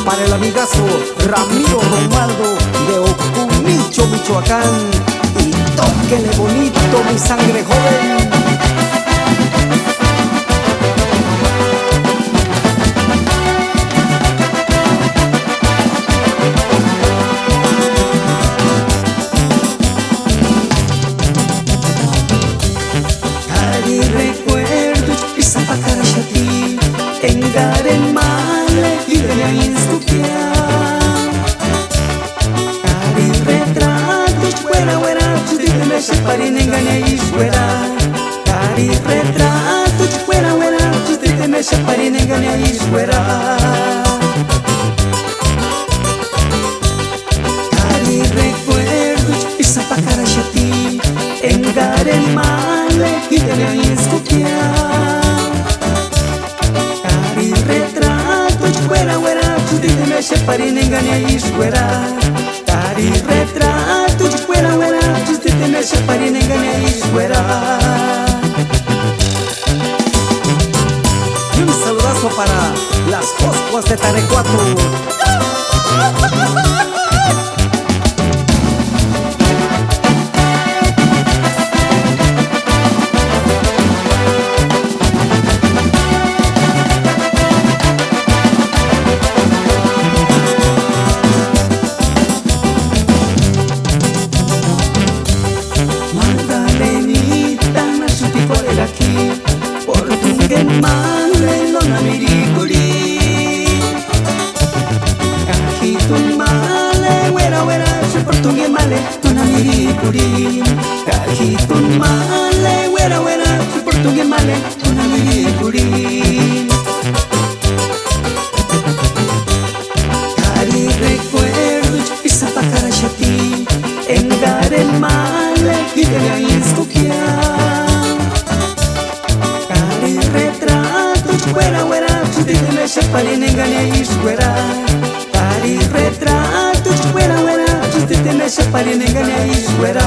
para el amigazo Ramiro Romaldo de Ocumicho, Michoacán. Y tóquele bonito, mi sangre joven. Cari recuerdos isa pakarashati engaren male idea inskupia. Cari retratos fuera fuera chutite me separin engane isfuera. Cari retratos fuera fuera chutite me separin engane isfuera. Cari recuerdos isa pakarashati engaren male idea inskupia. Cari retratos fuera fuera chutite me separin engane isfuera. Cari retratos fuera fuera chutite me separin engane isfuera. Y un saludazo para las Coscuas de Tarecuato. Magdalenita nasutiko aquí por tungen male no namirikuri. Cajitun male wera wera su por tungen male no namirikuri. Cajitun male wera wera su por tungen male no namirikuri. Cari recuerdos isa pakarashati engaren male idea inskupia. Cari retratos fuera fuera chutite me separin engane isfuera. Cari retratos fuera fuera chutite me separin engane isfuera.